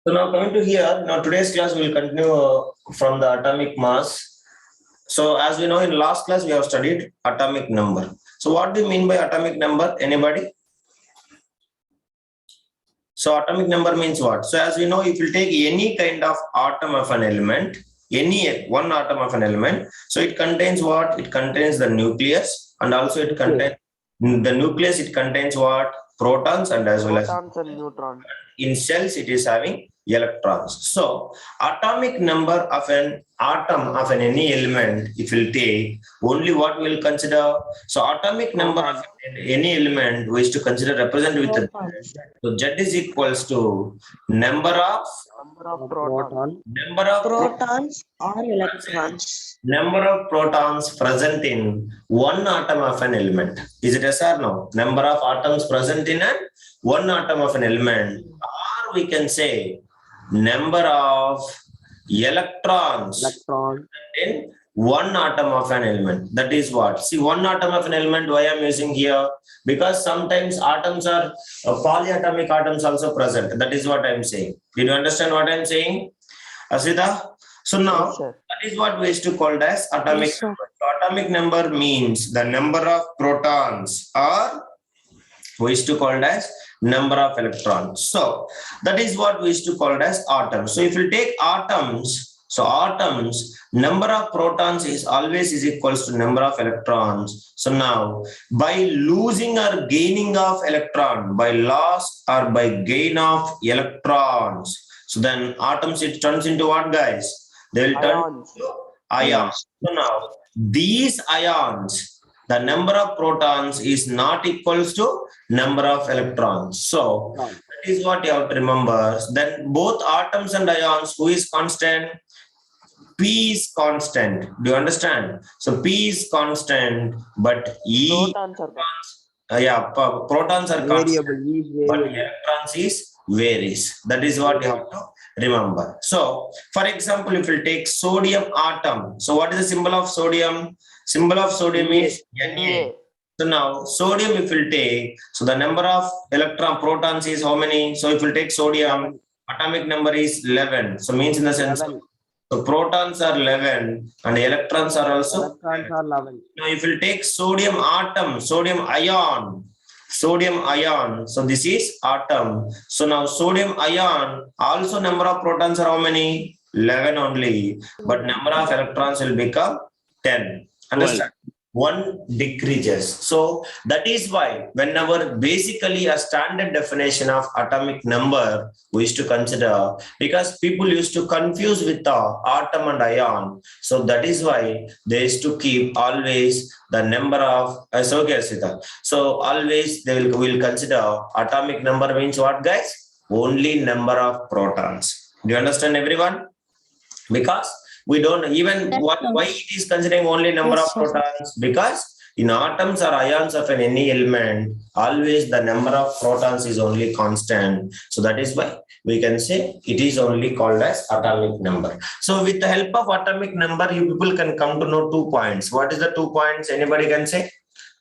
So now coming to here, now today's class we will continue from the atomic mass. So as we know, in last class we have studied atomic number. So what do you mean by atomic number? Anybody? So atomic number means what? So as we know, if you take any kind of atom of an element, any one atom of an element, so it contains what? It contains the nucleus, and also it contains the nucleus. It contains what? Protons, and as well as Protons and neutrons. in cells it is having electrons. So atomic number of an atom of any element, if we'll take only what we'll consider. So atomic number of any element we is to consider represent with the so Z is equals to number of Protons. Protons or electrons. number of protons present in one atom of an element. Is it yes or no? Number of atoms present in one atom of an element, or we can say number of electrons in one atom of an element. That is what? See, one atom of an element, why I'm using here? Because sometimes atoms are polyatomic atoms also present. That is what I'm saying. Did you understand what I'm saying, Asita? So now, Yes, sir. that is what we used to call as atomic Yes, sir. number. So atomic number means the number of protons, or we used to call as number of electrons. So that is what we used to call as atoms. So if you take atoms, so atoms, number of protons is always is equals to number of electrons. So now by losing or gaining of electron, by loss or by gain of electrons, so then atoms it turns into what, guys? They will turn Ions. into ions. So now these ions, the number of protons is not equals to number of electrons. So that is what you have to remember. Then both atoms and ions, who is constant? P is constant. Do you understand? So P is constant, but E, protons are constant, but electrons is varies. That is what you have to remember. So for example, if you take sodium atom, so what is the symbol of sodium? Symbol of sodium is Na. So now sodium if you take, so the number of electron protons is how many? So if you take sodium, atomic number is 11. So means in the sense of, so protons are 11 and electrons are also 11. Now if you take sodium atom, sodium ion, so this is atom. So now sodium ion, also number of protons are how many? 11 only, but number of electrons will become 10. Understand? 1 decreases. So that is why whenever basically a standard definition of atomic number we used to consider, because people used to confuse with the atom and ion. So that is why they used to keep always the number of so always they will consider atomic number means what, guys? Only number of protons. Do you understand, everyone? Because we don't even why it is considering only number of protons, because in atoms or ions of any element, always the number of protons is only constant. So that is why we can say it is only called as atomic number. So with the help of atomic number, you people can come to know 2 points. What is the 2 points? Anybody can say?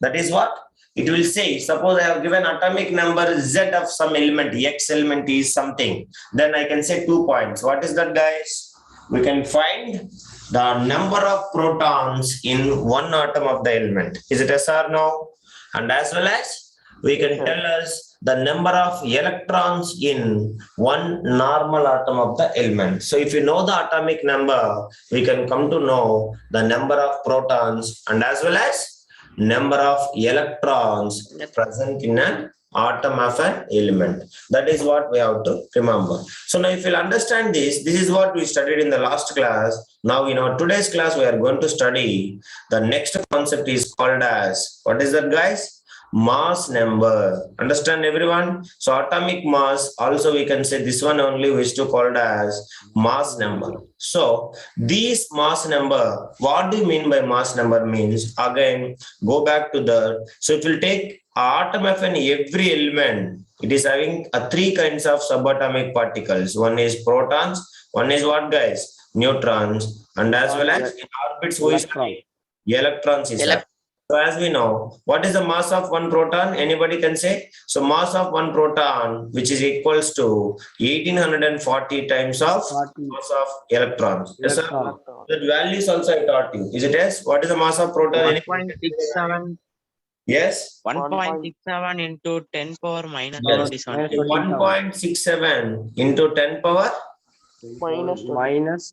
That is what? It will say, suppose I have given atomic number Z of some element, X element is something. Then I can say 2 points. What is that, guys? We can find the number of protons in one atom of the element. Is it yes or no? And as well as we can tell us the number of electrons in one normal atom of the element. So if you know the atomic number, we can come to know the number of protons and as well as number of electrons present in an atom of an element. That is what we have to remember. So now if you'll understand this is what we studied in the last class. Now in our today's class, we are going to study the next concept is called as, what is that, guys? Mass number. Understand, everyone? So atomic mass, also we can say this one only we used to call it as mass number. So these mass number, what do you mean by mass number means? Again, go back to the, so if you take atom of every element, it is having 3 kinds of subatomic particles. One is protons, one is what, guys? Neutrons, and as well as in orbits who is electrons is So as we know, what is the mass of one proton? Anybody can say? So mass of one proton, which is equals to 1840 times of 40 mass of electrons. Yes, sir. electron. That value is also I taught you. Is it yes? What is the mass of proton? Anybody can say the value? 1.67 Yes. 1.67 into 10 power minus Yes. 27 Minus kg. 1.67 into 10 power minus minus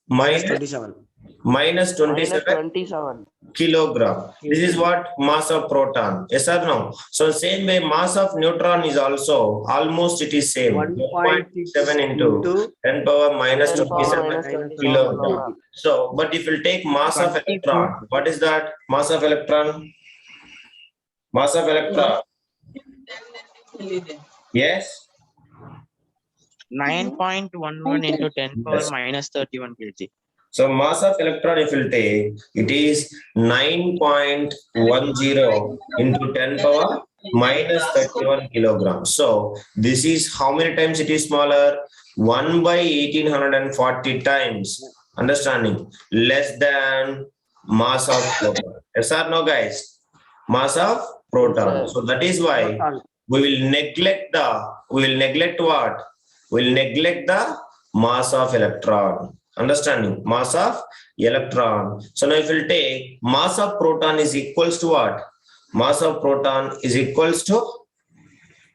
minus 27. minus Minus 27 27. kilogram. This is what mass of proton. Yes or no? So same way mass of neutron is also almost it is same. 1.7 into 10 power minus 10 power 27 minus 27 kilogram. kilogram. So, but if you take mass of 24. electron, what is that? Mass of electron? Mass of electron. Yes. 9.11 into 10 power Yes. minus 31 kg. So mass of electron, if you take, it is 9.10 into 10 power minus 31 kilograms. So this is how many times it is smaller? 1 by 1840 times. Understanding? Less than mass of proton. Yes or no, guys? Mass of proton. Yes, So that is why Proton. we will neglect what? We will neglect the mass of electron. Understanding? Mass of electron. So now if we'll take mass of proton is equals to what? Mass of proton is equals to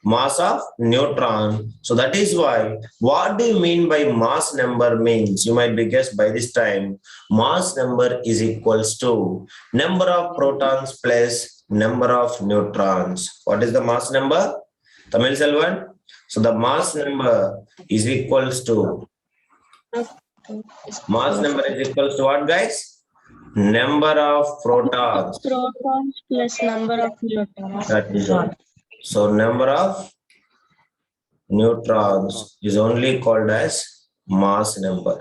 mass of neutron. So that is why, what do you mean by mass number means? You might be guessed by this time. Mass number is equals to number of protons plus number of neutrons. What is the mass number? Tamil Selvan? So the mass number is equals to mass number is equals to what, guys? Number of protons. Protons plus number of neutrons. That is all. So number of neutrons is only called as mass number.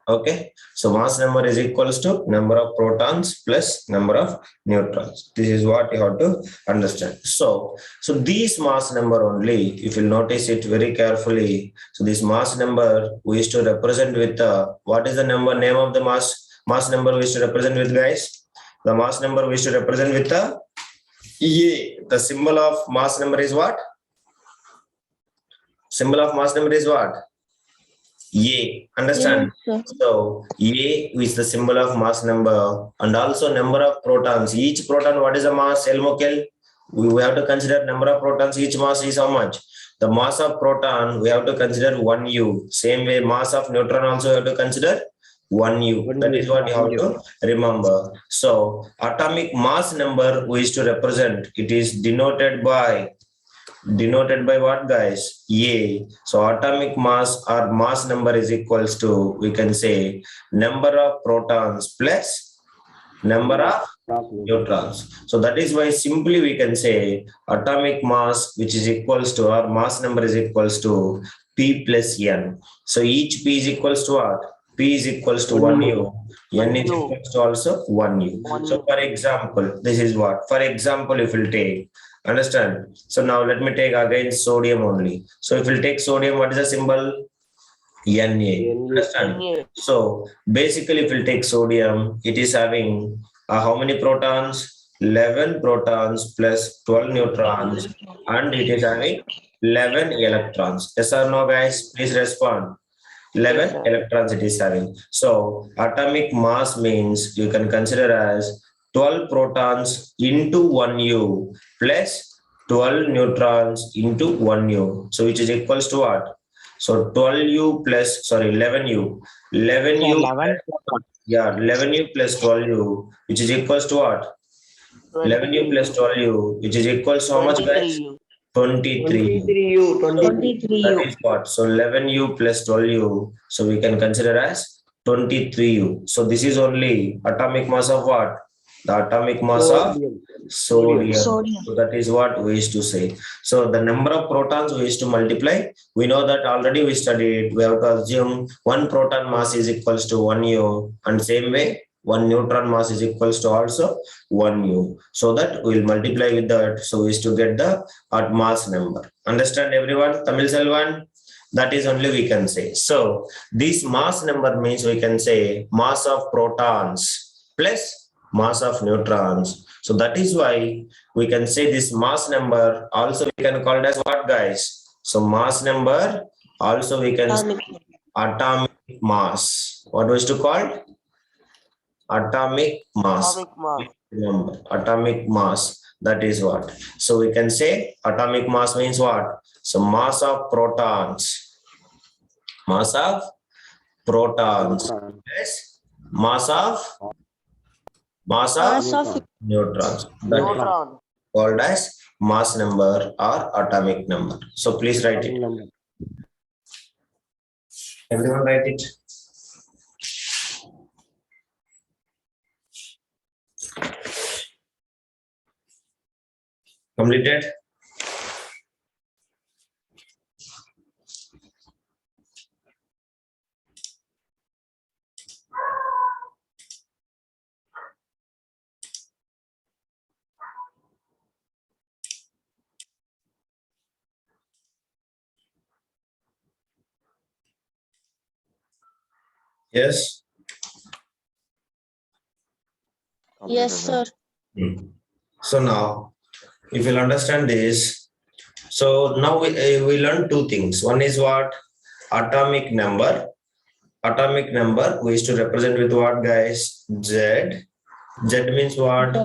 Okay. So mass number is equals to number of protons plus number of neutrons. This is what you have to understand. So these mass number only, if you notice it very carefully. So this mass number we used to represent with what is the name of the mass number we used to represent with, guys? The mass number we used to represent with the A. The symbol of mass number is what? Symbol of mass number is what? A. Understand? Yes, So A is the symbol of mass number and also number of protons. Each proton, what is the mass? Elmokel? We have to consider number of protons. Each mass is how much? The mass of proton we have to consider 1U. Same way mass of neutron also we have to consider 1U. That is what you have to remember. So atomic mass number we used to represent. It is denoted by what, guys? A. So atomic mass or mass number is equals to, we can say, number of protons plus number of neutrons. So that is why simply we can say atomic mass, which is equals to, or mass number is equals to P plus N. So each P is equals to what? P is equals to 1U. N is equals to also 1U. So for example, this is what? For example, if we'll take, understand? So now let me take again sodium only. So if we'll take sodium, what is the symbol? Na. Understand? So basically, if we'll take sodium, it is having how many protons? 11 protons plus 12 neutrons, and it is having 11 electrons. Yes or no, guys? Please respond. 11 electrons it is having. So atomic mass means you can consider as 12 protons into 1U plus 12 neutrons into 1U. So which is equals to what? So 12U plus, sorry, 11U. 11U plus 12U, which is equals to what? 11U plus 12U, which is equals to how much, guys? 23. 23U. That is what? So 11U plus 12U. So we can consider as 23U. So this is only atomic mass of what? The atomic mass of sodium. So that is what we used to say. So the number of protons we used to multiply. We know that already we studied. We have to assume one proton mass is equals to 1U, and same way one neutron mass is equals to also 1U. So that we'll multiply with that. So we used to get the mass number. Understand everyone? Tamil Selvan? That is only we can say. So this mass number means we can say mass of protons plus mass of neutrons. So that is why we can say this mass number also we can call it as what, guys? So mass number also we can say atomic mass. What was to call? Atomic mass. Atomic mass. Remember, atomic mass. That is what. So we can say atomic mass means what? So mass of protons. Mass of protons. Yes. Mass of Mass of neutrons. That is Neutron. called as mass number or atomic number. So please write it. Everyone write it. Completed? Yes. yes, sir. So now, if you'll understand this, so now we learn two things. One is what? Atomic number. Atomic number we used to represent with what, guys? Z. Z means what?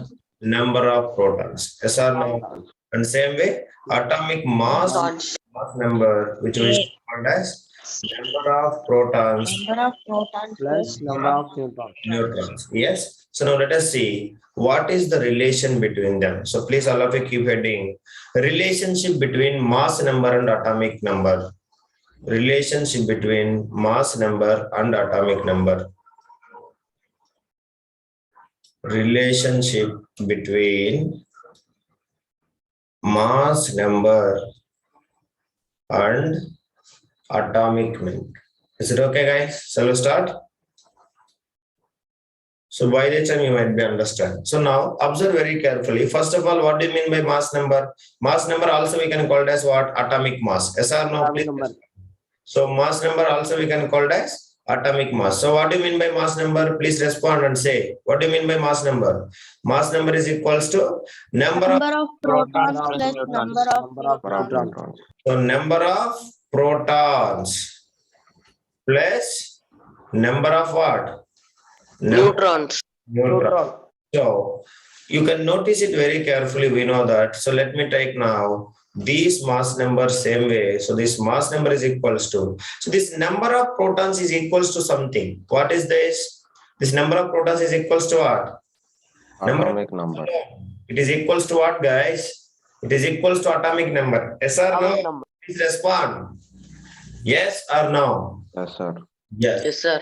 Number of protons. Yes or no? And same way, atomic mass, mass number, which we used to call as number of protons Number of protons Plus number of neutrons. neutrons. Yes. So now let us see what is the relation between them. So please all of you keep heading. Relationship between mass number and atomic number. Relationship between mass number and atomic number. Relationship between mass number and atomic number. Is it okay, guys? Shall we start? So by the time you might be understand. So now observe very carefully. First of all, what do you mean by mass number? Mass number also we can call it as what? Atomic mass. Yes or no? Atomic Please. number. So mass number also we can call it as atomic mass. So what do you mean by mass number? Please respond and say. What do you mean by mass number? Mass number is equals to number of protons Number of plus neutrons. number of neutrons. neutrons. so number of protons plus number of what? Neutrons. Neutron. So you can notice it very carefully. We know that. So let me take now these mass numbers same way. So this mass number is equals to. So this number of protons is equals to something. What is this? This number of protons is equals to what? Atomic number. It is equals to what, guys? It is equals to atomic number. Yes or Atomic no? number. Please respond. Yes or no? Yes, sir. Yes. Yes, sir.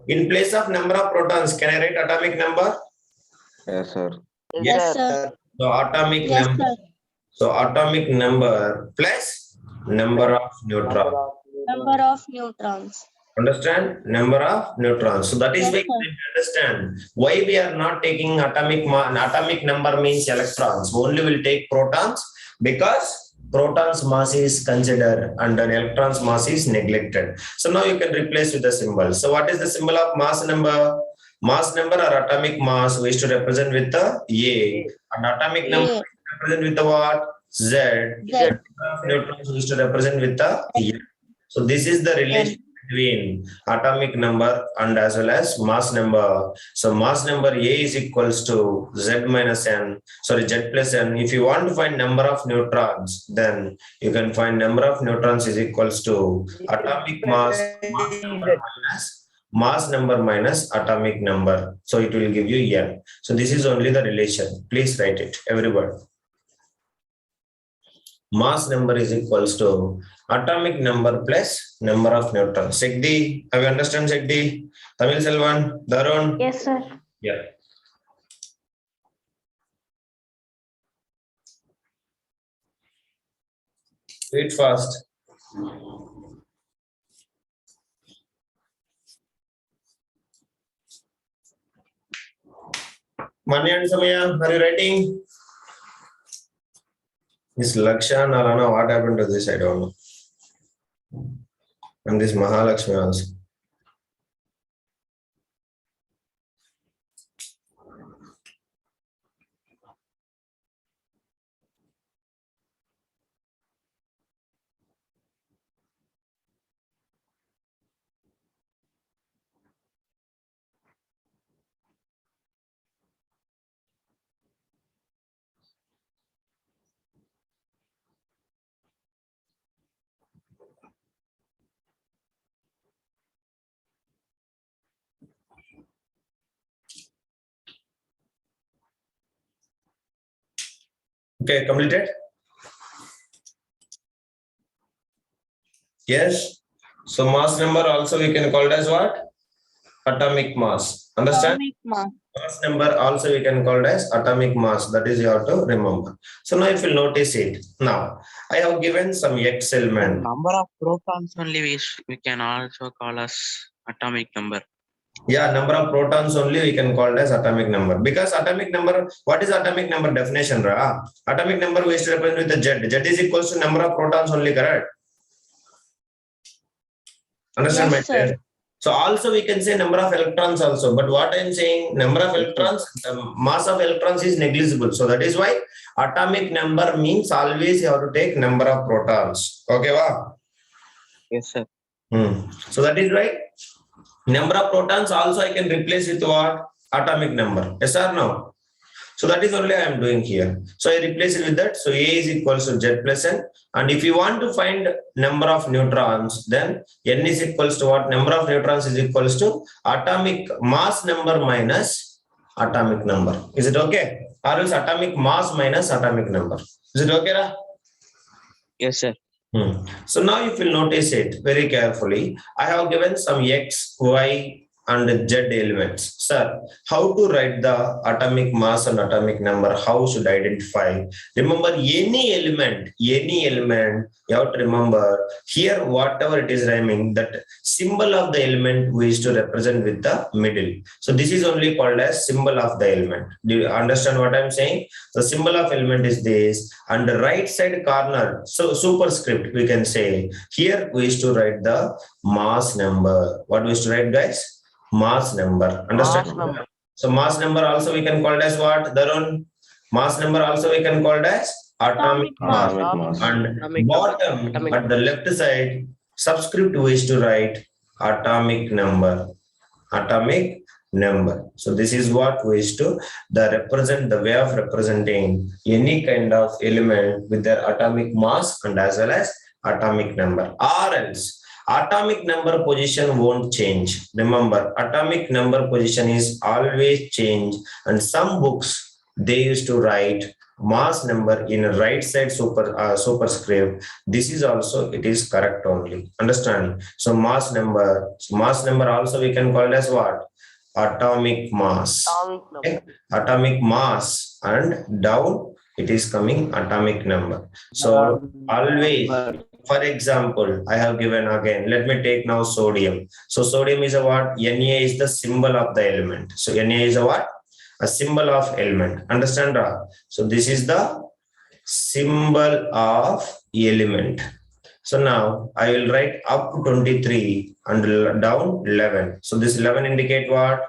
In place of number of protons, can I write atomic number? Yes, sir. Yes, sir. So atomic Yes, number. sir. So atomic number plus number of neutrons. Number of neutrons. Understand? Number of neutrons. So that is Yes, why sir. we understand why we are not taking atomic number means electrons. Only will take protons because protons mass is considered and an electron's mass is neglected. So now you can replace with the symbol. So what is the symbol of mass number? Mass number or atomic mass we used to represent with the A. And atomic number A. represent with the what? Z. Z. Neutrons we used to represent with the N. So this is the relation between atomic number and as well as mass number. So mass number A is equals to Z minus N, sorry, Z plus N. If you want to find number of neutrons, then you can find number of neutrons is equals to atomic mass number minus atomic number. So it will give you N. So this is only the relation. Please write it, everybody. Mass number is equals to atomic number plus number of neutrons. Shakti, have you understand Shakti? Tamil Selvan, Darun? Yes, sir. Yeah. Read fast. Manya and Samaya, are you writing? This Lakshan, Alana, what happened to this? I don't know. And this Mahalakshmi also. Okay, completed? Yes. So mass number also we can call it as what? Atomic mass. Understand? Atomic mass. Mass number also we can call it as atomic mass. That is you have to remember. So now if you notice it, now I have given some X The element. number of protons only we can also call as atomic number. Yeah, number of protons only we can call it as atomic number. Because atomic number, what is atomic number definition, Ra? Atomic number we used to represent with the Z. Z is equals to number of protons only, correct? Understand, Yes, my sir. dear? So also we can say number of electrons also. But what I am saying, number of electrons, mass of electrons is negligible. So that is why atomic number means always you have to take number of protons. Okay, wow? Yes, sir. So that is why number of protons also I can replace with what? Atomic number. Yes or no? So that is only I am doing here. So I replace it with that. So A is equals to Z plus N. And if you want to find number of neutrons, then N is equals to what? Number of neutrons is equals to atomic mass number minus atomic number. Is it okay? Or else atomic mass minus atomic number. Is it okay, Ra? Yes, sir. So now if you notice it very carefully, I have given some X, Y, and Z elements. Sir, how to write the atomic mass and atomic number? How should I identify? Remember, any element, you have to remember here, whatever it is rhyming, that symbol of the element we used to represent with the middle. So this is only called as symbol of the element. Do you understand what I'm saying? The symbol of element is this, and the right side corner, so superscript, we can say, here we used to write the mass number. What we used to write, guys? Mass number. Understand? Mass number. So mass number also we can call it as what? Darun? Mass number also we can call it as atomic mass. Atomic mass. And Atomic bottom Atomic at the left side, subscript we used to write atomic number. Atomic number. So this is what we used to the way of representing any kind of element with their atomic mass and as well as atomic number. Or else atomic number position won't change. Remember, atomic number position is always change, and some books they used to write mass number in a right side superscript. This is also, it is correct only. Understand? So mass number also we can call it as what? Atomic mass. Atomic number. Okay? Atomic mass, and down it is coming atomic number. So always, for example, I have given again, let me take now sodium. So sodium is a what? Na is the symbol of the element. So Na is a what? A symbol of element. Understand? So this is the symbol of element. So now I will write up 23 and down 11. So this 11 indicate what?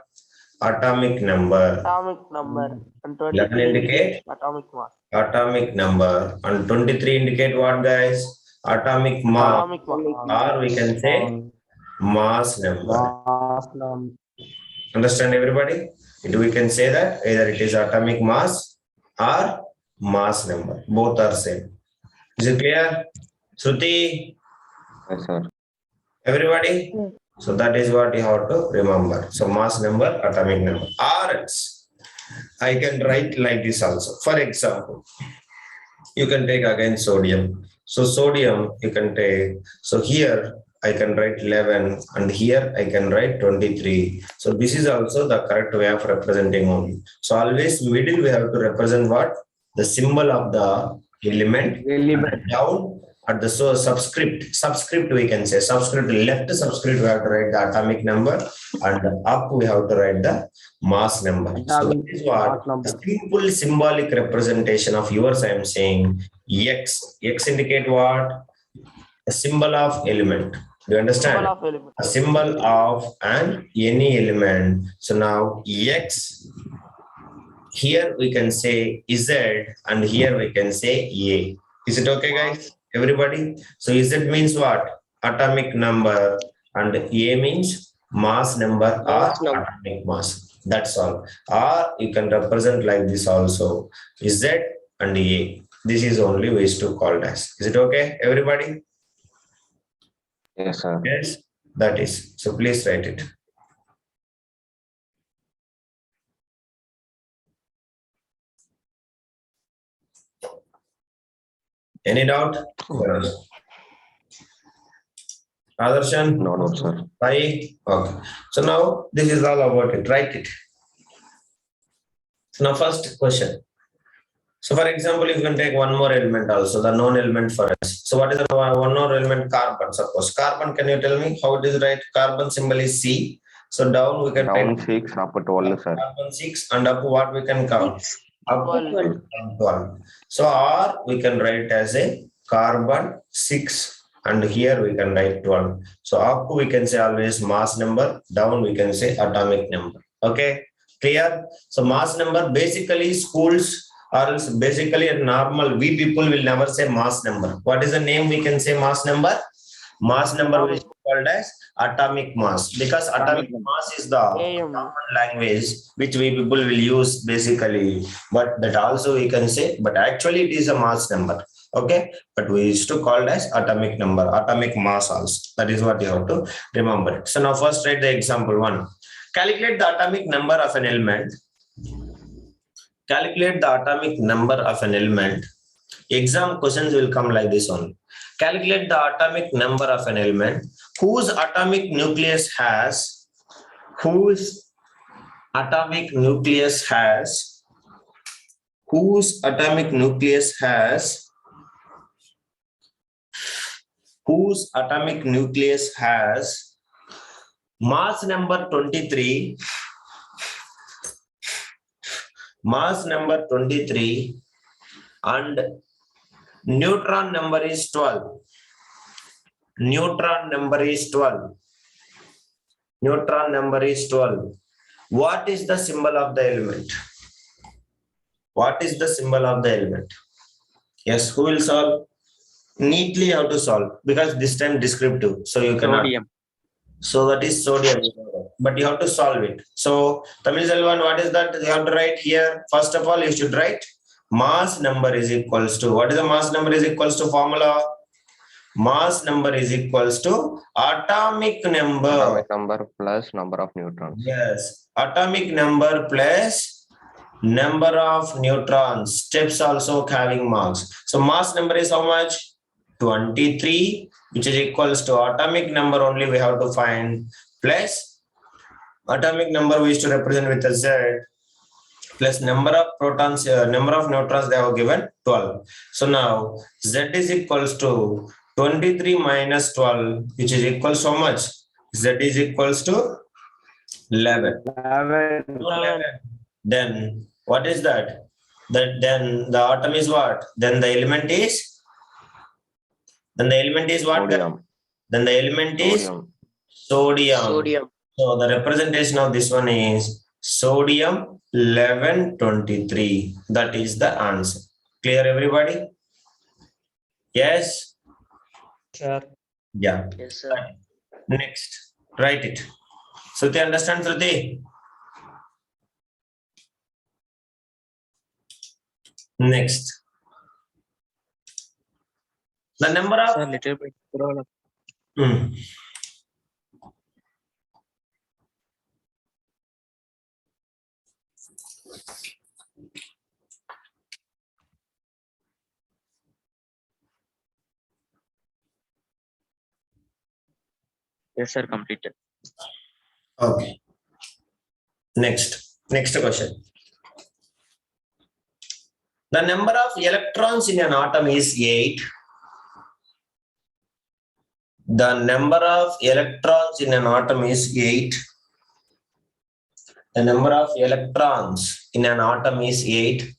Atomic number. Atomic number. And 11 23 indicate atomic mass. atomic number. And 23 indicate what, guys? Atomic mass. Atomic mass. Or we can say mass number. Mass number. Understand, everybody? We can say that either it is atomic mass or mass number. Both are same. Is it clear? Shruti? Yes, sir. Everybody? So that is what you have to remember. So mass number, atomic number. Or else I can write like this also. For example, you can take again sodium. So sodium you can take. So here I can write 11 and here I can write 23. So this is also the correct way of representing only. So always middle we have to represent what? The symbol of the element. Down at the subscript we can say, left subscript we have to write the atomic number, and up we have to write the mass number. So that is what a simple symbolic representation of yours I am saying. X indicate what? A symbol of element. Do you understand? A symbol of any element. So now X, here we can say Z, and here we can say A. Is it okay, guys? Everybody? So Z means what? Atomic number, and A means mass number or atomic mass. That's all. Or you can represent like this also. Z and A. This is only ways to call it as. Is it okay, everybody? Yes, sir. Yes, that is. So please write it. Any doubt? Adarshan? No, sir. Right? Okay. So now this is all about it. Write it. So now first question. So for example, you can take one more element also, the known element for us. So what is the one more element? Carbon, suppose. Carbon, can you tell me how it is right? Carbon symbol is C. So down we can Down take 6, up 12, sir. carbon 6 and up what we can count? 6. Up to 12. 12. So or we can write as a carbon 6 and here we can write 12. So up we can say always mass number, down we can say atomic number. Okay, clear? So mass number basically schools or else basically a normal we people will never say mass number. What is the name we can say mass number? Mass number is called as atomic mass because atomic mass is the AM. common language which we people will use basically, but that also we can say, but actually it is a mass number. Okay, but we used to call it as atomic number, atomic mass also. That is what you have to remember. So now first write the example 1. Calculate the atomic number of an element. Calculate the atomic number of an element. Exam questions will come like this only. Calculate the atomic number of an element whose atomic nucleus has whose atomic nucleus has mass number 23 and neutron number is 12. Neutron number is 12. What is the symbol of the element? What is the symbol of the element? Yes, who will solve? Neatly how to solve because this time descriptive. So you cannot. Sodium. So that is sodium, but you have to solve it. So Tamil Selvan, what is that? You have to write here. First of all, you should write mass number is equals to, what is the mass number is equals to formula? Mass number is equals to atomic number. Atomic number plus number of neutrons. Yes, atomic number plus number of neutrons. Steps also having marks. So mass number is how much? 23, which is equals to atomic number only we have to find plus atomic number we used to represent with a Z plus number of protons, number of neutrons they have given 12. So now Z is equals to 23 minus 12, which is equals to how much? Z is equals to 11. 11. Then what is that? Then the atom is what? Then the element is? Then the element is what? Sodium. Then the element is Sodium. Sodium. So the representation of this one is sodium 1123. That is the answer. Clear everybody? Yes? Sir. Yeah. Yes, sir. Next, write it. Shruti, understand Shruti? Next. The number of Sir, little bit scroll up. Yes, sir, completed. Okay. Next question. The number of electrons in an atom is 8. The number of electrons in an atom is 8. The number of electrons in an atom is 8.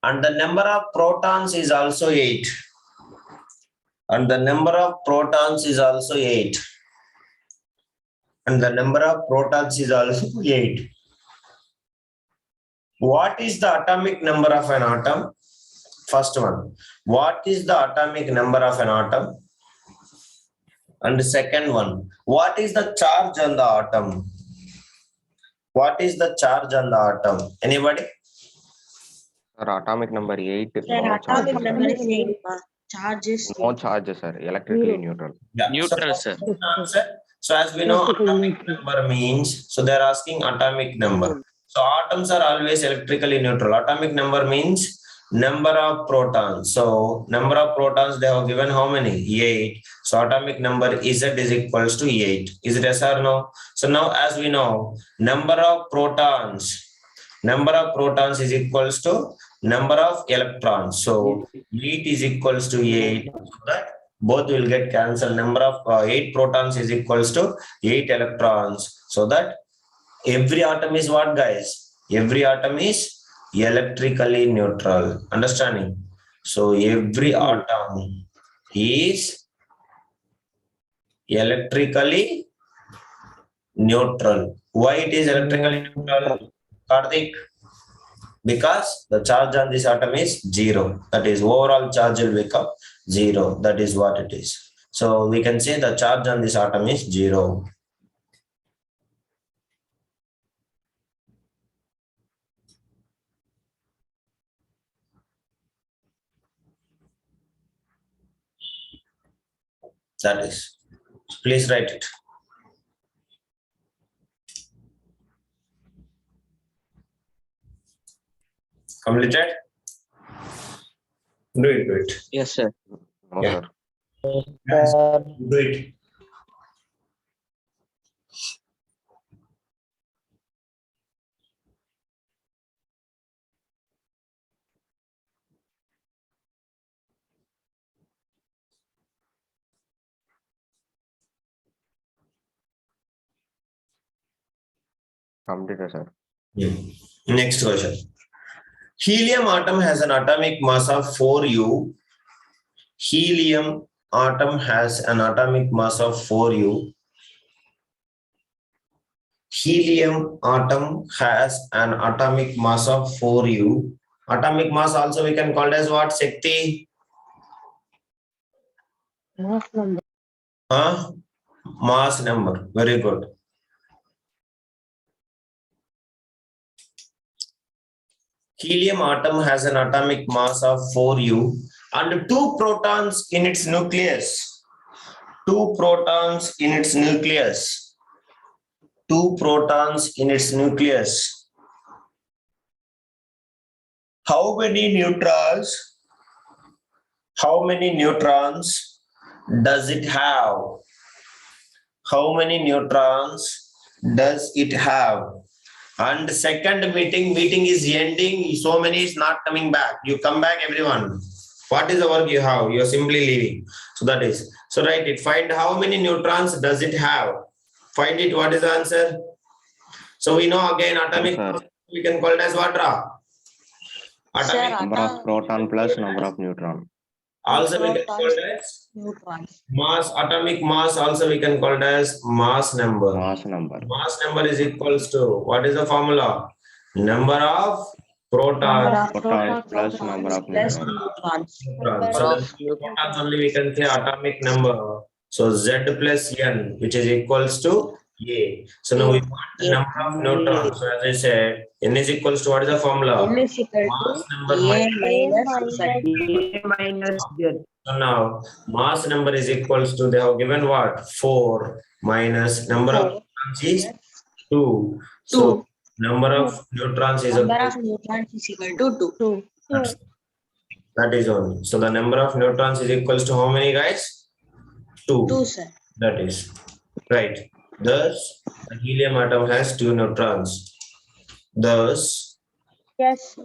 And the number of protons is also 8. And the number of protons is also 8. And the number of protons is also 8. What is the atomic number of an atom? First one. What is the atomic number of an atom? And the second one. What is the charge on the atom? What is the charge on the atom? Anybody? Sir, atomic number 8. Sir, No atomic charges. number is 8. Charges. No charges, sir. Electrically neutral. Yeah. Neutral, So, sir. answer. So as we know, atomic number means, so they're asking atomic number. So atoms are always electrically neutral. Atomic number means number of protons. So number of protons they have given how many? 8. So atomic number Z is equals to 8. Is it yes or no? So now as we know, number of protons is equals to number of electrons. So 8 is equals to 8. So that both will get cancelled. Number of 8 protons is equals to 8 electrons. So that every atom is what, guys? Every atom is electrically neutral. Understanding? So every atom is electrically neutral. Why it is electrically neutral, Karthik? Because the charge on this atom is 0. That is, overall charge will become 0. That is what it is. So we can say the charge on this atom is 0. That is. Please write it. Completed? Do it. Yes, sir. No, Yeah. sir. Guys, do it. Completed, sir. Next question. Helium atom has an atomic mass of 4U. Helium atom has an atomic mass of 4U. Helium atom has an atomic mass of 4U. Atomic mass also we can call it as what, Shakti? Huh? Mass number. Very good. Helium atom has an atomic mass of 4U and 2 protons in its nucleus. 2 protons in its nucleus. 2 protons in its nucleus. How many neutrons? How many neutrons does it have? How many neutrons does it have? And second meeting is ending. So many is not coming back. You come back, everyone. What is the work you have? You are simply leaving. So that is. So write it. Find how many neutrons does it have? Find it. What is the answer? So we know again atomic Sir. mass, we can call it as what? Atomic Number of proton plus number of neutron. also we can call it as Neutrons. mass. Atomic mass also we can call it as mass number. Mass number. Mass number is equals to, what is the formula? Number of protons. Protons plus number of Plus neutrons. neutrons. So the protons only we can say atomic number. So Z plus N, which is equals to A. So now we want the number of neutrons. So as I said, N is equals to, what is the formula? N is equal Mass to number A minus. minus Z. So now mass number is equals to, they have given what? 4 minus number of protons is 2. So number of neutrons is Number equal of neutrons is equal to 2. that is only. So the number of neutrons is equals to how many, guys? 2. 2, sir. That is right. Thus, the helium atom has 2 neutrons. Thus, Yes.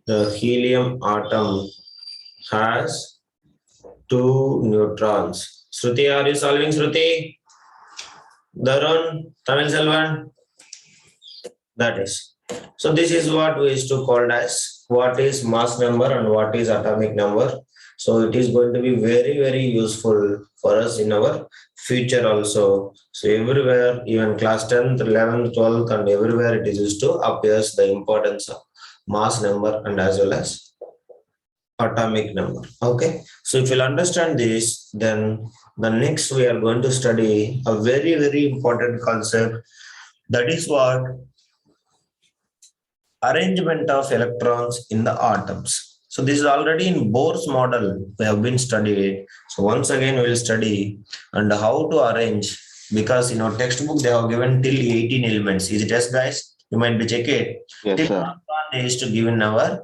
the helium atom has 2 neutrons. Shruti, are you solving, Shruti? Darun, Tamil Selvan? That is. So this is what we used to call as what is mass number and what is atomic number. So it is going to be very, very useful for us in our future also. So everywhere, even class 10th, 11th, 12th, and everywhere it is used to appears the importance of mass number and as well as atomic number. Okay. So if you'll understand this, then the next we are going to study a very, very important concept. That is what? Arrangement of electrons in the atoms. So this is already in Bohr's model. We have been studied. So once again, we will study and how to arrange because in our textbook they have given till 18 elements. Is it yes, guys? You might be check it. Yes, Till sir. they used to give in our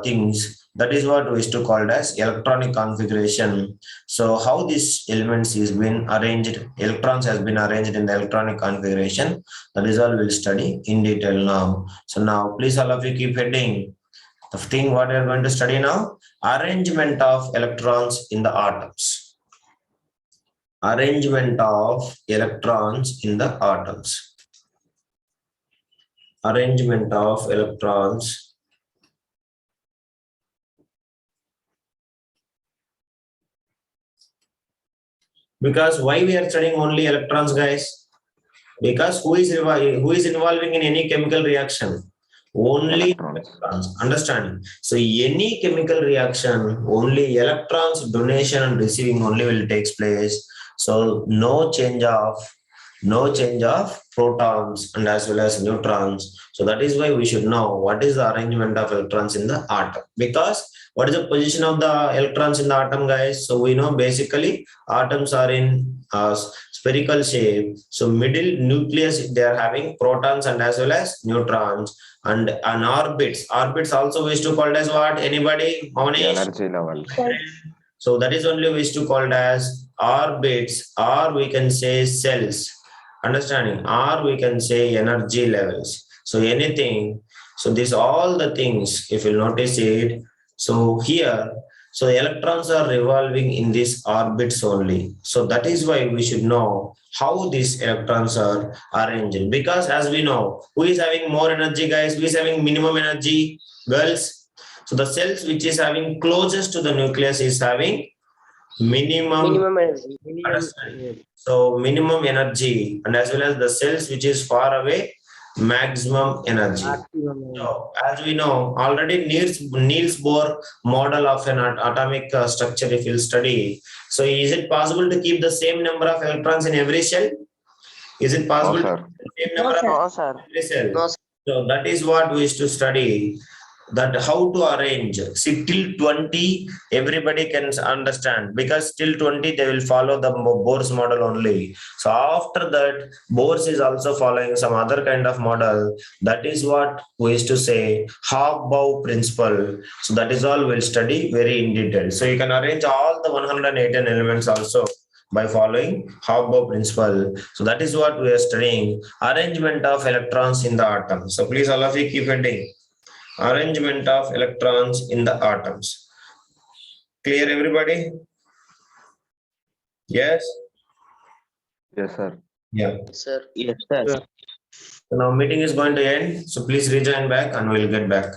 things. That is what we used to call as electronic configuration. So how this elements is been arranged, electrons has been arranged in the electronic configuration. That is all we'll study in detail now. So now please all of you keep heading. The thing what we are going to study now, arrangement of electrons in the atoms. Arrangement of electrons in the atoms. Arrangement of electrons because why we are studying only electrons, guys? Because who is involving in any chemical reaction? Only Electrons. electrons. Understand? So any chemical reaction, only electrons donation and receiving only will take place. So no change of protons and as well as neutrons. So that is why we should know what is the arrangement of electrons in the atom. Because what is the position of the electrons in the atom, guys? So we know basically atoms are in spherical shape. So middle nucleus they are having protons and as well as neutrons. And an orbits also we used to called as what? Anybody? How many? Energy levels. So that is only we used to called as orbits, or we can say cells. Understanding? Or we can say energy levels. So anything. So these all the things, if you notice it. So here, so electrons are revolving in these orbits only. So that is why we should know how these electrons are arranged. Because as we know, who is having more energy, guys? Who is having minimum energy? Girls. So the cells which is having closest to the nucleus is having minimum energy. understand. So minimum energy, and as well as the cells which is far away, maximum energy. So as we know already, Niels Bohr model of an atomic structure if you study. So is it possible to keep the same number of electrons in every cell? Is it possible No, to sir. keep the same number No, of sir. every cell? No, sir. So that is what we used to study. That how to arrange. See, till 20 everybody can understand, because till 20 they will follow the Bohr's model only. So after that, Bohr's is also following some other kind of model. That is what we used to say Hofbauer principle. So that is all we'll study very in detail. So you can arrange all the 118 elements also by following Hofbauer principle. So that is what we are studying, arrangement of electrons in the atom. So please all of you keep heading. Arrangement of electrons in the atoms. Clear, everybody? Yes? Yes, sir. Yeah. Sir. Yes, sir. So now meeting is going to end. So please rejoin back and we'll get back.